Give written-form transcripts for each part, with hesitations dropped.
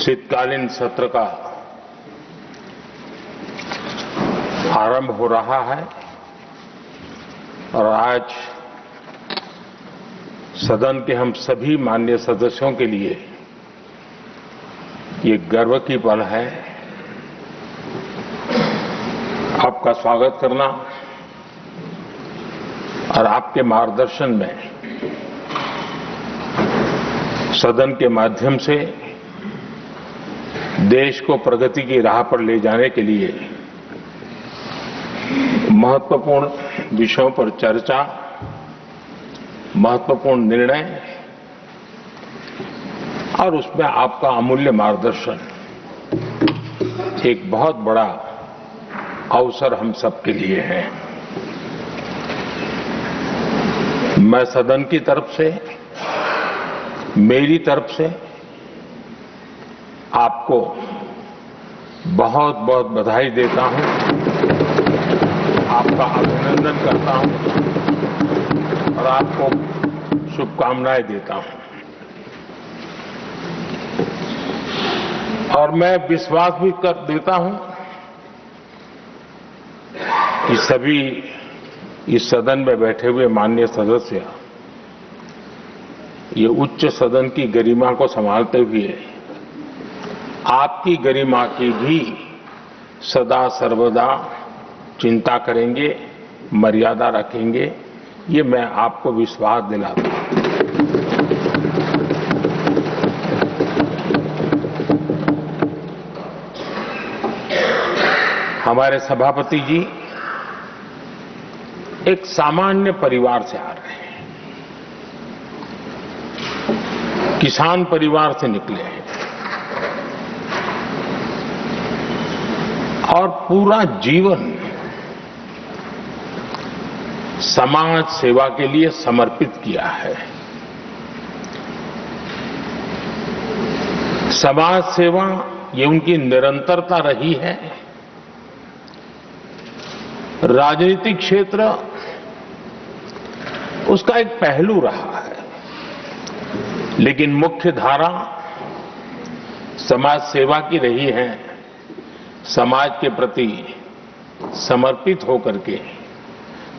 शीतकालीन सत्र का आरंभ हो रहा है और आज सदन के हम सभी माननीय सदस्यों के लिए ये गर्व की पल है। आपका स्वागत करना और आपके मार्गदर्शन में सदन के माध्यम से देश को प्रगति की राह पर ले जाने के लिए महत्वपूर्ण विषयों पर चर्चा, महत्वपूर्ण निर्णय और उसमें आपका अमूल्य मार्गदर्शन एक बहुत बड़ा अवसर हम सबके लिए है। मैं सदन की तरफ से, मेरी तरफ से आपको बहुत बहुत बधाई देता हूं, आपका अभिनंदन करता हूं और आपको शुभकामनाएं देता हूं। और मैं विश्वास भी कर देता हूं कि सभी इस सदन में बैठे हुए माननीय सदस्य ये उच्च सदन की गरिमा को संभालते हुए आपकी गरिमा की भी सदा सर्वदा चिंता करेंगे, मर्यादा रखेंगे, ये मैं आपको विश्वास दिलाता हूं। हमारे सभापति जी एक सामान्य परिवार से आ रहे हैं, किसान परिवार से निकले हैं और पूरा जीवन समाज सेवा के लिए समर्पित किया है। समाज सेवा ये उनकी निरंतरता रही है। राजनीतिक क्षेत्र उसका एक पहलू रहा है, लेकिन मुख्य धारा समाज सेवा की रही है। समाज के प्रति समर्पित होकर के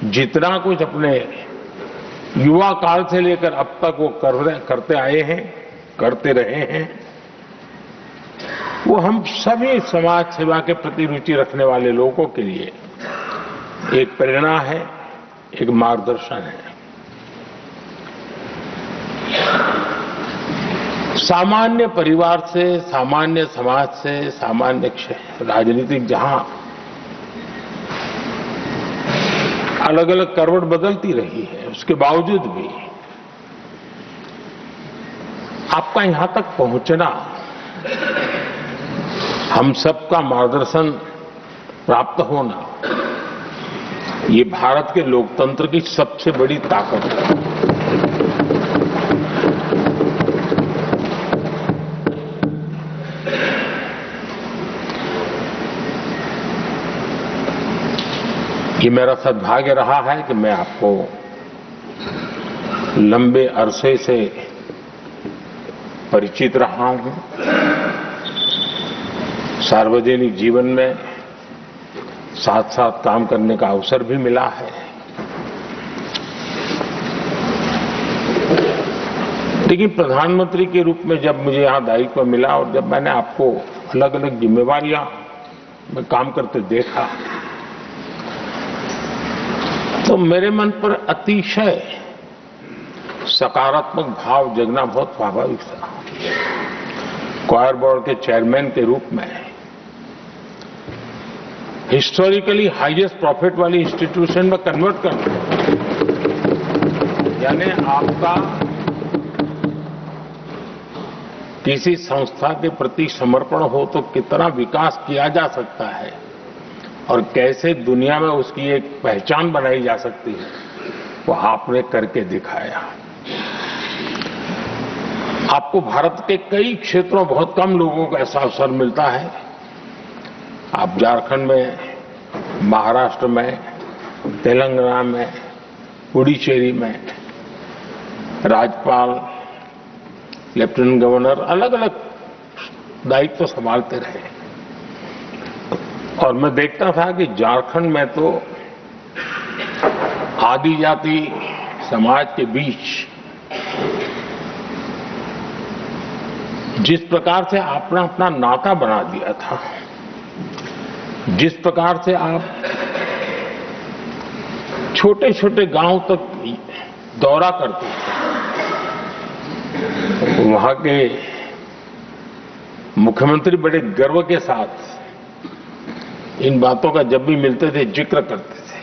जितना कुछ अपने युवा काल से लेकर अब तक वो करते आए हैं, करते रहे हैं, वो हम सभी समाज सेवा के प्रति रुचि रखने वाले लोगों के लिए एक प्रेरणा है, एक मार्गदर्शन है। सामान्य परिवार से, सामान्य समाज से, सामान्य राजनीतिक जहां अलग अलग करवट बदलती रही है, उसके बावजूद भी आपका यहां तक पहुंचना, हम सबका मार्गदर्शन प्राप्त होना, ये भारत के लोकतंत्र की सबसे बड़ी ताकत है। ये मेरा सद्भाग्य रहा है कि मैं आपको लंबे अरसे से परिचित रहा हूं। सार्वजनिक जीवन में साथ साथ काम करने का अवसर भी मिला है। लेकिन प्रधानमंत्री के रूप में जब मुझे यहां दायित्व मिला और जब मैंने आपको अलग अलग जिम्मेवारियां में काम करते देखा, तो मेरे मन पर अतिशय सकारात्मक भाव जगना बहुत स्वाभाविक था। क्वायर बोर्ड के चेयरमैन के रूप में हिस्टोरिकली हाईएस्ट प्रॉफिट वाली इंस्टीट्यूशन में कन्वर्ट करना, यानी आपका किसी संस्था के प्रति समर्पण हो तो कितना विकास किया जा सकता है और कैसे दुनिया में उसकी एक पहचान बनाई जा सकती है, वो आपने करके दिखाया। आपको भारत के कई क्षेत्रों, बहुत कम लोगों को ऐसा अवसर मिलता है। आप झारखंड में, महाराष्ट्र में, तेलंगाना में, पुडुचेरी में राज्यपाल, लेफ्टिनेंट गवर्नर, अलग अलग दायित्व संभालते रहे। और मैं देखता था कि झारखंड में तो आदिजाति समाज के बीच जिस प्रकार से आपने अपना नाता बना दिया था, जिस प्रकार से आप छोटे छोटे गांव तक दौरा करते थे, वहां के मुख्यमंत्री बड़े गर्व के साथ इन बातों का जब भी मिलते थे जिक्र करते थे।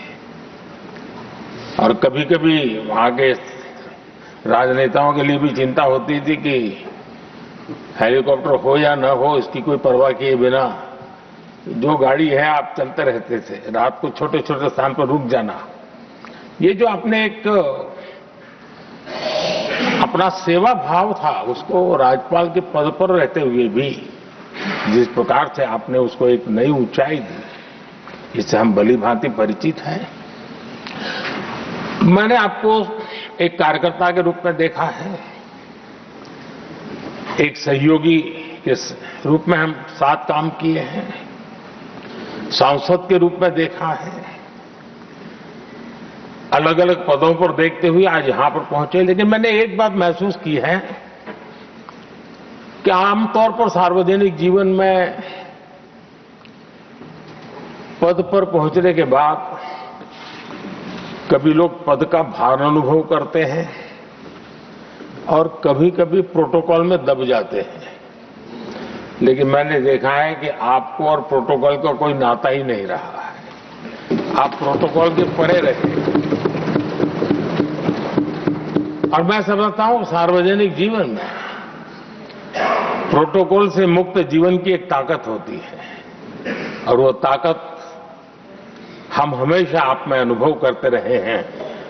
और कभी कभी वहां के राजनेताओं के लिए भी चिंता होती थी कि हेलीकॉप्टर हो या न हो, इसकी कोई परवाह किए बिना जो गाड़ी है आप चलते रहते थे। रात को छोटे छोटे स्थान पर रुक जाना, ये जो आपने एक अपना सेवा भाव था, उसको राज्यपाल के पद पर रहते हुए भी जिस प्रकार से आपने उसको एक नई ऊंचाई दी, इससे हम भली भांति परिचित हैं। मैंने आपको एक कार्यकर्ता के रूप में देखा है, एक सहयोगी के रूप में हम साथ काम किए हैं, सांसद के रूप में देखा है, अलग अलग पदों पर देखते हुए आज यहां पर पहुंचे। लेकिन मैंने एक बात महसूस की है कि आमतौर पर सार्वजनिक जीवन में पद पर पहुंचने के बाद कभी लोग पद का भार अनुभव करते हैं और कभी कभी प्रोटोकॉल में दब जाते हैं। लेकिन मैंने देखा है कि आपको और प्रोटोकॉल का कोई नाता ही नहीं रहा है, आप प्रोटोकॉल के परे रहे। और मैं समझता हूं सार्वजनिक जीवन में प्रोटोकॉल से मुक्त जीवन की एक ताकत होती है, और वो ताकत हम हमेशा आप में अनुभव करते रहे हैं,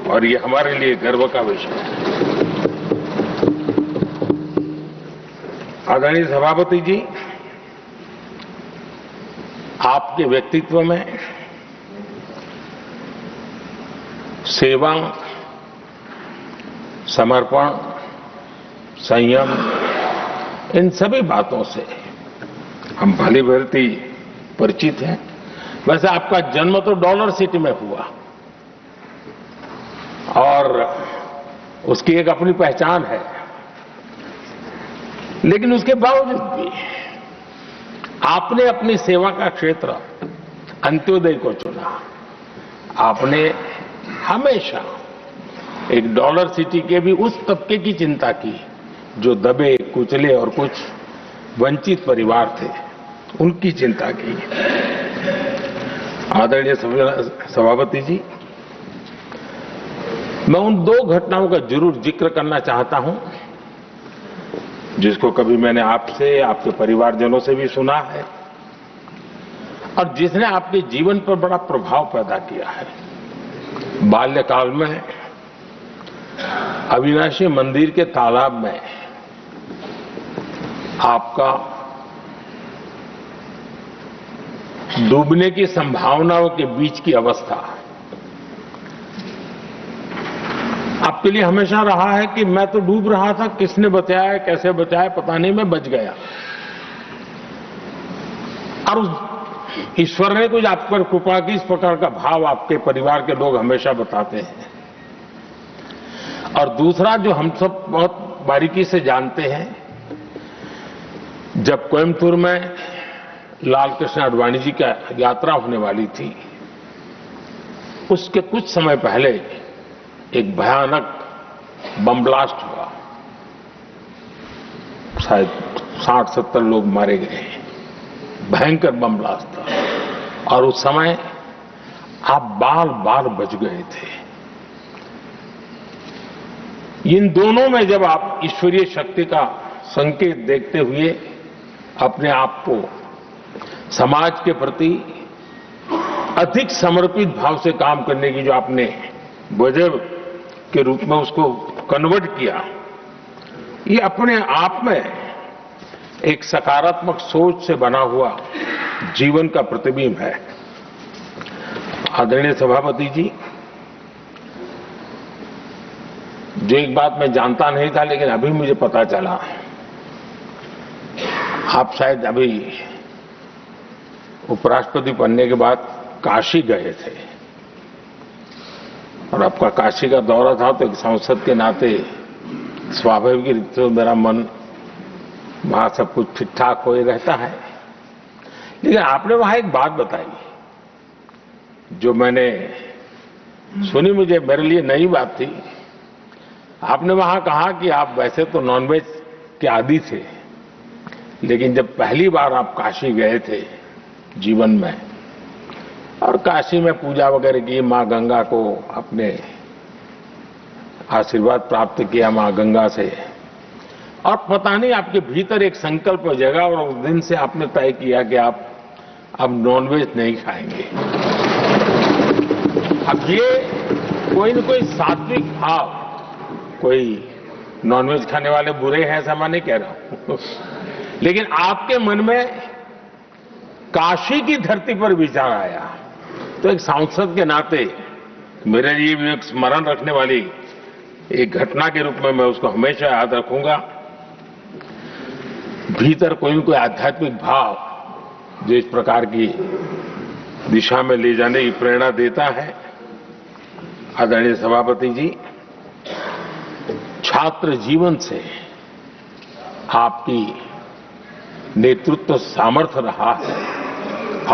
और ये हमारे लिए गर्व का विषय है। आदरणीय सभापति जी, आपके व्यक्तित्व में सेवा, समर्पण, संयम, इन सभी बातों से हम भली भांति परिचित हैं। वैसे आपका जन्म तो डॉलर सिटी में हुआ और उसकी एक अपनी पहचान है, लेकिन उसके बावजूद भी आपने अपनी सेवा का क्षेत्र अंत्योदय को चुना। आपने हमेशा एक डॉलर सिटी के भी उस तबके की चिंता की जो दबे कुचले और कुछ वंचित परिवार थे, उनकी चिंता की। आदरणीय सभापति जी, मैं उन दो घटनाओं का जरूर जिक्र करना चाहता हूं जिसको कभी मैंने आपसे, आपके परिवारजनों से भी सुना है और जिसने आपके जीवन पर बड़ा प्रभाव पैदा किया है। बाल्यकाल में अविनाशी मंदिर के तालाब में आपका डूबने की संभावनाओं के बीच की अवस्था आपके लिए हमेशा रहा है कि मैं तो डूब रहा था, किसने बचाया, कैसे बचाया पता नहीं, मैं बच गया। और उस ईश्वर ने कुछ आप पर कृपा की, इस प्रकार का भाव आपके परिवार के लोग हमेशा बताते हैं। और दूसरा जो हम सब बहुत बारीकी से जानते हैं, जब कोयम्बतूर में लाल कृष्ण आडवाणी जी का यात्रा होने वाली थी, उसके कुछ समय पहले एक भयानक बम ब्लास्ट हुआ, शायद 60-70 लोग मारे गए। भयंकर बम ब्लास्ट था और उस समय आप बाल बाल बच गए थे। इन दोनों में जब आप ईश्वरीय शक्ति का संकेत देखते हुए अपने आप को समाज के प्रति अधिक समर्पित भाव से काम करने की जो आपने वजह के रूप में उसको कन्वर्ट किया, ये अपने आप में एक सकारात्मक सोच से बना हुआ जीवन का प्रतिबिंब है। आदरणीय सभापति जी, जो एक बात मैं जानता नहीं था लेकिन अभी मुझे पता चला, आप शायद अभी उपराष्ट्रपति बनने के बाद काशी गए थे और आपका काशी का दौरा था, तो एक सांसद के नाते स्वाभाविक रूप से मेरा मन वहां सब कुछ ठीक ठाक हो ही रहता है। लेकिन आपने वहां एक बात बताई जो मैंने सुनी, मुझे मेरे लिए नई बात थी। आपने वहां कहा कि आप वैसे तो नॉनवेज के आदी थे, लेकिन जब पहली बार आप काशी गए थे जीवन में और काशी में पूजा वगैरह की, मां गंगा को अपने आशीर्वाद प्राप्त किया मां गंगा से, और पता नहीं आपके भीतर एक संकल्प जगा और उस दिन से आपने तय किया कि आप अब नॉनवेज नहीं खाएंगे। अब ये कोई न कोई सात्विक भाव, कोई नॉनवेज खाने वाले बुरे हैं ऐसा मैं नहीं कह रहा हूं, लेकिन आपके मन में काशी की धरती पर विचार आया, तो एक सांसद के नाते मेरे लिए भी एक स्मरण रखने वाली एक घटना के रूप में मैं उसको हमेशा याद रखूंगा। भीतर कोई न कोई आध्यात्मिक भाव जो इस प्रकार की दिशा में ले जाने की प्रेरणा देता है। आदरणीय सभापति जी, छात्र जीवन से आपकी नेतृत्व सामर्थ्य रहा है।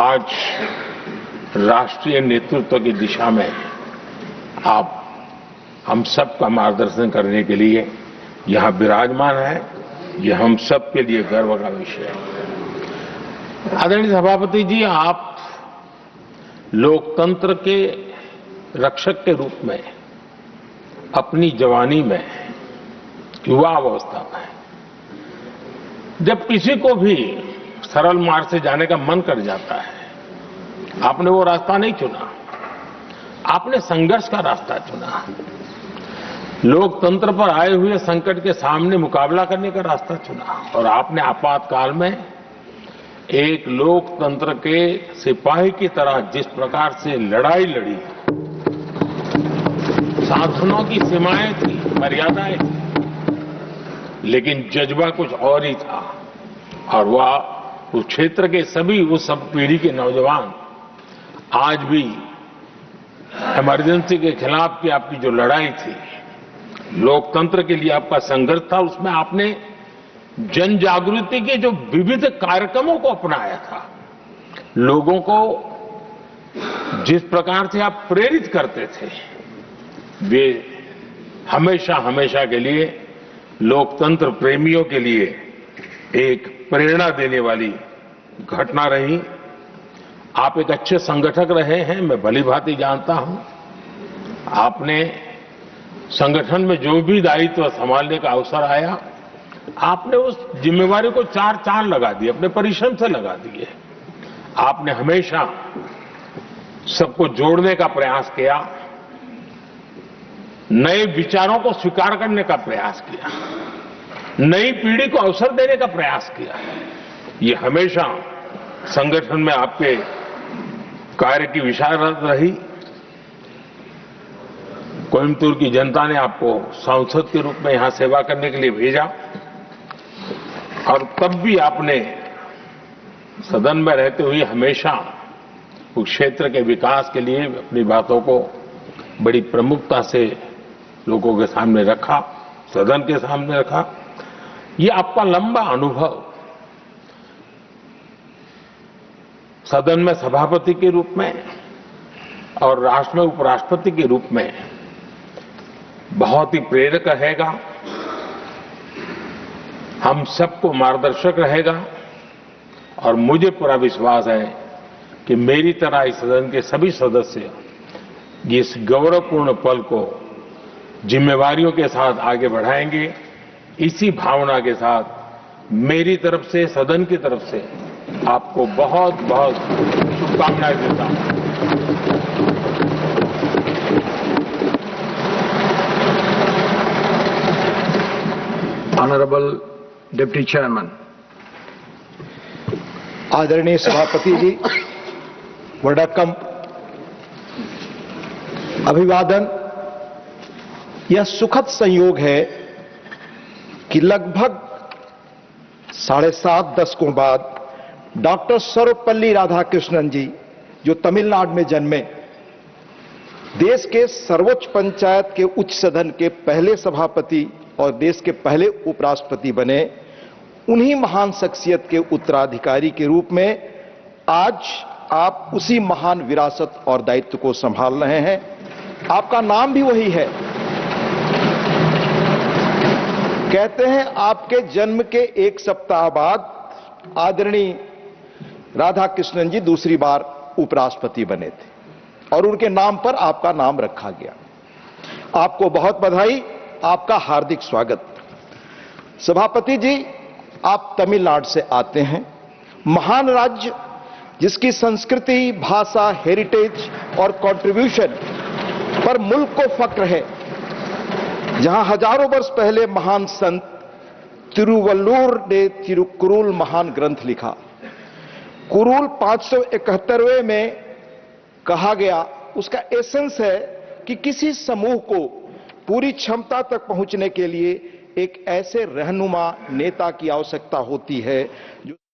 आज राष्ट्रीय नेतृत्व की दिशा में आप हम सब का मार्गदर्शन करने के लिए यहां विराजमान है। यह हम सब के लिए गर्व का विषय है। आदरणीय सभापति जी, आप लोकतंत्र के रक्षक के रूप में अपनी जवानी में, युवा अवस्था में, जब किसी को भी सरल मार्ग से जाने का मन कर जाता है, आपने वो रास्ता नहीं चुना, आपने संघर्ष का रास्ता चुना। लोकतंत्र पर आए हुए संकट के सामने मुकाबला करने का रास्ता चुना और आपने आपातकाल में एक लोकतंत्र के सिपाही की तरह जिस प्रकार से लड़ाई लड़ी, शासनों की सीमाएं थी, मर्यादाएं थी, लेकिन जज्बा कुछ और ही था। और वह उस क्षेत्र के सभी, उस सब पीढ़ी के नौजवान आज भी इमरजेंसी के खिलाफ की आपकी जो लड़ाई थी, लोकतंत्र के लिए आपका संघर्ष था, उसमें आपने जन जागृति के जो विविध कार्यक्रमों को अपनाया था, लोगों को जिस प्रकार से आप प्रेरित करते थे, वे हमेशा हमेशा के लिए लोकतंत्र प्रेमियों के लिए एक प्रेरणा देने वाली घटना रही। आप एक अच्छे संगठक रहे हैं, मैं भली भांति जानता हूं। आपने संगठन में जो भी दायित्व संभालने का अवसर आया, आपने उस जिम्मेवारी को चार चांद लगा दिए, अपने परिश्रम से लगा दिए। आपने हमेशा सबको जोड़ने का प्रयास किया, नए विचारों को स्वीकार करने का प्रयास किया, नई पीढ़ी को अवसर देने का प्रयास किया। ये हमेशा संगठन में आपके कार्य की विशारत रही। कोयम्बतूर की जनता ने आपको सांसद के रूप में यहां सेवा करने के लिए भेजा और तब भी आपने सदन में रहते हुए हमेशा उस क्षेत्र के विकास के लिए अपनी बातों को बड़ी प्रमुखता से लोगों के सामने रखा, सदन के सामने रखा। ये आपका लंबा अनुभव सदन में सभापति के रूप में और राष्ट्र में उपराष्ट्रपति के रूप में बहुत ही प्रेरक रहेगा, हम सबको मार्गदर्शक रहेगा। और मुझे पूरा विश्वास है कि मेरी तरह इस सदन के सभी सदस्य इस गौरवपूर्ण पल को जिम्मेवारियों के साथ आगे बढ़ाएंगे। इसी भावना के साथ मेरी तरफ से, सदन की तरफ से आपको बहुत बहुत शुभकामनाएं देता हूं। Honourable deputy chairman. आदरणीय सभापति जी, वडक्कम, अभिवादन। यह सुखद संयोग है कि लगभग 7.5 दशकों बाद डॉक्टर सर्वपल्ली राधाकृष्णन जी, जो तमिलनाडु में जन्मे, देश के सर्वोच्च पंचायत के उच्च सदन के पहले सभापति और देश के पहले उपराष्ट्रपति बने, उन्हीं महान शख्सियत के उत्तराधिकारी के रूप में आज आप उसी महान विरासत और दायित्व को संभाल रहे हैं। आपका नाम भी वही है। कहते हैं आपके जन्म के 1 सप्ताह बाद आदरणीय राधाकृष्णन जी दूसरी बार उपराष्ट्रपति बने थे और उनके नाम पर आपका नाम रखा गया। आपको बहुत बधाई, आपका हार्दिक स्वागत। सभापति जी, आप तमिलनाडु से आते हैं, महान राज्य जिसकी संस्कृति, भाषा, हेरिटेज और कंट्रीब्यूशन पर मुल्क को फक्र है, जहां हजारों वर्ष पहले महान संत तिरुवल्लुवर ने तिरुकुरुल महान ग्रंथ लिखा। कुरुल 571वें में कहा गया, उसका एसेंस है कि किसी समूह को पूरी क्षमता तक पहुंचने के लिए एक ऐसे रहनुमा नेता की आवश्यकता होती है जो